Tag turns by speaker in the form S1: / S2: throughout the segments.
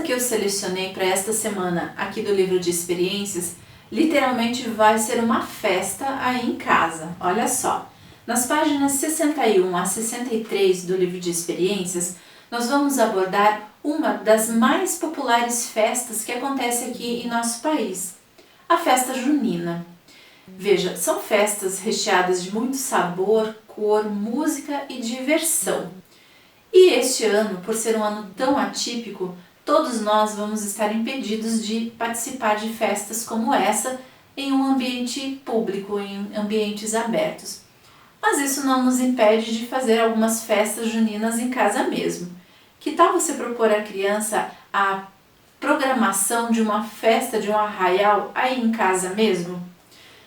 S1: que eu selecionei para esta semana aqui do livro de experiências, literalmente vai ser uma festa aí em casa. Olha só, nas páginas 61 a 63 do livro de experiências, nós vamos abordar uma das mais populares festas que acontece aqui em nosso país, a festa junina. Veja, são festas recheadas de muito sabor, cor, música e diversão. E este ano, por ser um ano tão atípico, todos nós vamos estar impedidos de participar de festas como essa em um ambiente público, em ambientes abertos. Mas isso não nos impede de fazer algumas festas juninas em casa mesmo. Que tal você propor à criança a programação de uma festa, de um arraial aí em casa mesmo?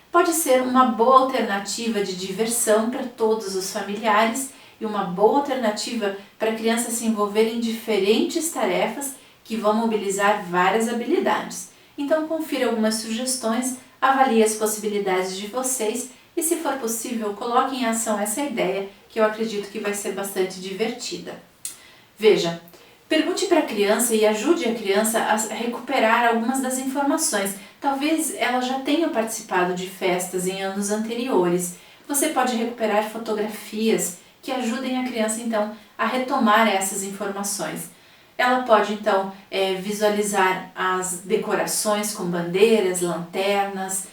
S1: Pode ser uma boa alternativa de diversão para todos os familiares e uma boa alternativa para a criança se envolver em diferentes tarefas que vão mobilizar várias habilidades. Então confira algumas sugestões, avalie as possibilidades de vocês e, se for possível, coloque em ação essa ideia que eu acredito que vai ser bastante divertida. Veja, pergunte para a criança e ajude a criança a recuperar algumas das informações. Talvez ela já tenha participado de festas em anos anteriores. Você pode recuperar fotografias que ajudem a criança então a retomar essas informações. Ela pode então visualizar as decorações com bandeiras, lanternas,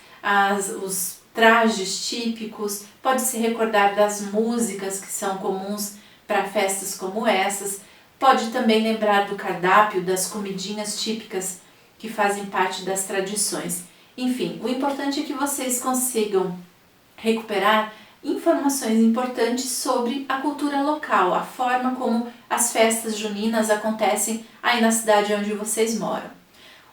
S1: os trajes típicos, pode se recordar das músicas que são comuns para festas como essas, pode também lembrar do cardápio, das comidinhas típicas que fazem parte das tradições. Enfim, o importante é que vocês consigam recuperar informações importantes sobre a cultura local, a forma como as festas juninas acontecem aí na cidade onde vocês moram.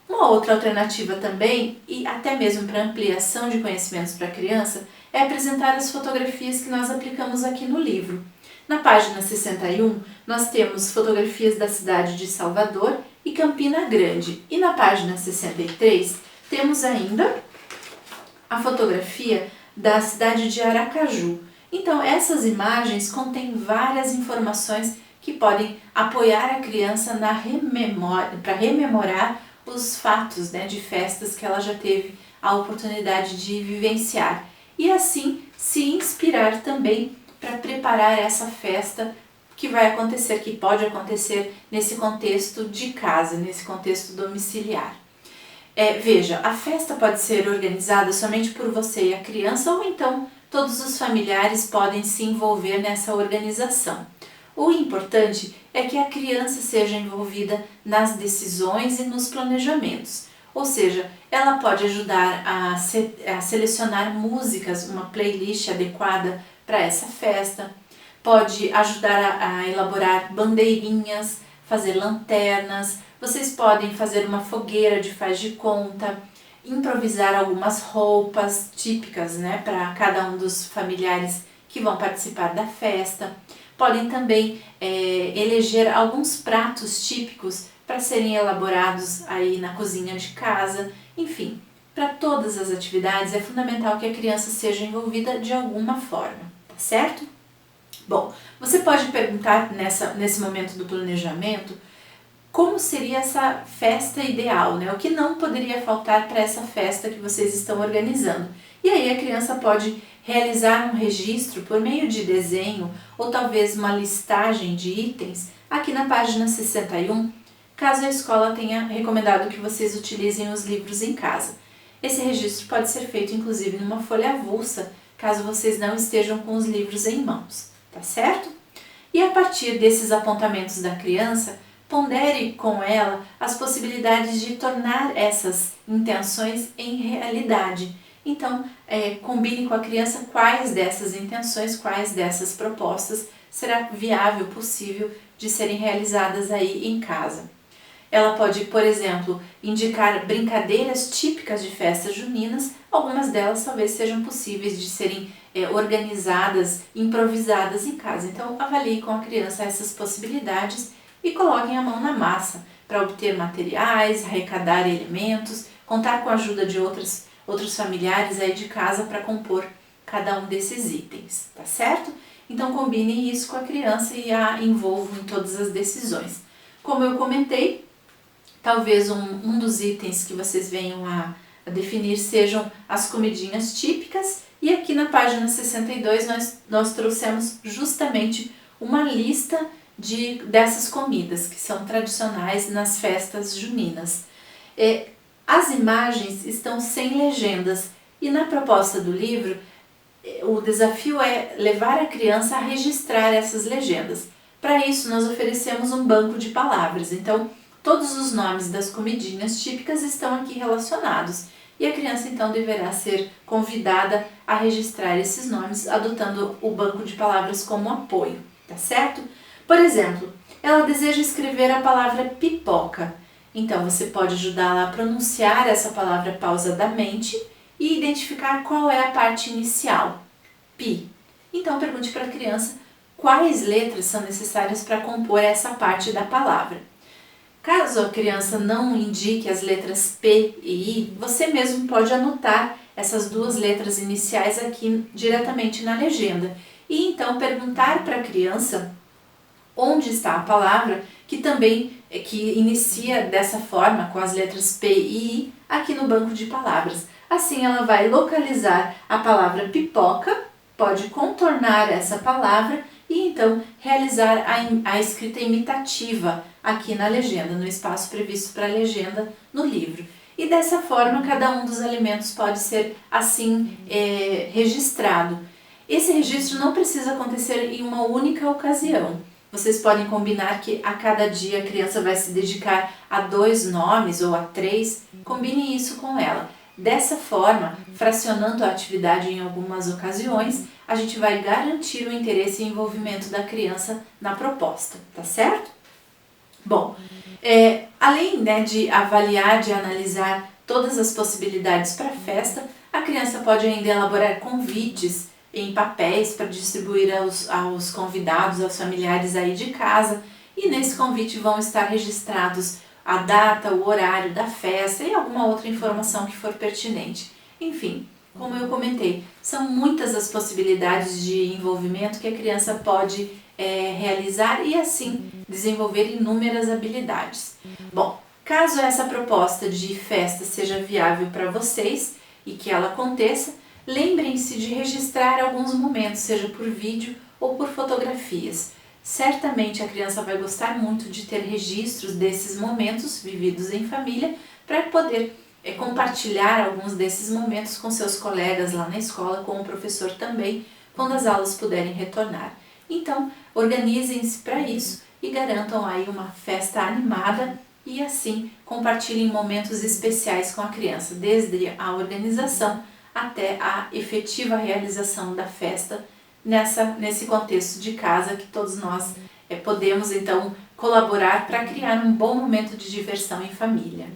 S1: Uma outra alternativa também, e até mesmo para ampliação de conhecimentos para a criança, é apresentar as fotografias que nós aplicamos aqui no livro. Na página 61, nós temos fotografias da cidade de Salvador e Campina Grande. E na página 63, temos ainda a fotografia da cidade de Aracaju. Então, essas imagens contêm várias informações que podem apoiar a criança para rememorar os fatos de festas que ela já teve a oportunidade de vivenciar. E assim se inspirar também para preparar essa festa que vai acontecer, que pode acontecer nesse contexto de casa, nesse contexto domiciliar. Veja, a festa pode ser organizada somente por você e a criança, ou então todos os familiares podem se envolver nessa organização. O importante é que a criança seja envolvida nas decisões e nos planejamentos, ou seja, ela pode ajudar a selecionar músicas, uma playlist adequada para essa festa, pode ajudar a elaborar bandeirinhas, fazer lanternas, vocês podem fazer uma fogueira de faz de conta, improvisar algumas roupas típicas para cada um dos familiares que vão participar da festa. Podem também eleger alguns pratos típicos para serem elaborados aí na cozinha de casa. Enfim, para todas as atividades é fundamental que a criança seja envolvida de alguma forma, tá certo? Bom, você pode perguntar nesse momento do planejamento como seria essa festa ideal, o que não poderia faltar para essa festa que vocês estão organizando. E aí a criança pode realizar um registro por meio de desenho ou talvez uma listagem de itens aqui na página 61, caso a escola tenha recomendado que vocês utilizem os livros em casa. Esse registro pode ser feito inclusive numa folha avulsa, caso vocês não estejam com os livros em mãos, tá certo? E a partir desses apontamentos da criança, pondere com ela as possibilidades de tornar essas intenções em realidade. Então, combine com a criança quais dessas intenções, quais dessas propostas será viável, possível de serem realizadas aí em casa. Ela pode, por exemplo, indicar brincadeiras típicas de festas juninas, algumas delas talvez sejam possíveis de serem organizadas, improvisadas em casa. Então, avalie com a criança essas possibilidades e coloquem a mão na massa para obter materiais, arrecadar elementos, contar com a ajuda de outros familiares aí de casa para compor cada um desses itens, tá certo? Então combine isso com a criança e a envolvam em todas as decisões. Como eu comentei, Talvez um dos itens que vocês venham a definir sejam as comidinhas típicas, e aqui na página 62 nós trouxemos justamente uma lista dessas comidas que são tradicionais nas festas juninas. As imagens estão sem legendas e na proposta do livro o desafio é levar a criança a registrar essas legendas. Para isso nós oferecemos um banco de palavras, então todos os nomes das comidinhas típicas estão aqui relacionados e a criança então deverá ser convidada a registrar esses nomes adotando o banco de palavras como apoio, tá certo? Por exemplo, ela deseja escrever a palavra pipoca, então você pode ajudá-la a pronunciar essa palavra pausadamente e identificar qual é a parte inicial, pi. Então pergunte para a criança quais letras são necessárias para compor essa parte da palavra. Caso a criança não indique as letras P e I, você mesmo pode anotar essas duas letras iniciais aqui diretamente na legenda e então perguntar para a criança onde está a palavra que inicia dessa forma com as letras P e I aqui no banco de palavras. Assim ela vai localizar a palavra pipoca, pode contornar essa palavra e então realizar a escrita imitativa aqui na legenda, no espaço previsto para a legenda no livro. E dessa forma cada um dos alimentos pode ser assim registrado. Esse registro não precisa acontecer em uma única ocasião. Vocês podem combinar que a cada dia a criança vai se dedicar a 2 nomes ou a 3, combine isso com ela. Dessa forma, fracionando a atividade em algumas ocasiões, a gente vai garantir o interesse e envolvimento da criança na proposta, tá certo? Bom, além de avaliar, de analisar todas as possibilidades para a festa, a criança pode ainda elaborar convites em papéis para distribuir aos convidados, aos familiares aí de casa, e nesse convite vão estar registrados a data, o horário da festa e alguma outra informação que for pertinente. Enfim, como eu comentei, são muitas as possibilidades de envolvimento que a criança pode realizar e assim desenvolver inúmeras habilidades. Bom, caso essa proposta de festa seja viável para vocês e que ela aconteça, lembrem-se de registrar alguns momentos, seja por vídeo ou por fotografias. Certamente a criança vai gostar muito de ter registros desses momentos vividos em família para poder compartilhar alguns desses momentos com seus colegas lá na escola, com o professor também, quando as aulas puderem retornar. Então, organizem-se para isso e garantam aí uma festa animada e assim compartilhem momentos especiais com a criança, desde a organização até a efetiva realização da festa nesse contexto de casa que todos nós podemos então colaborar para criar um bom momento de diversão em família.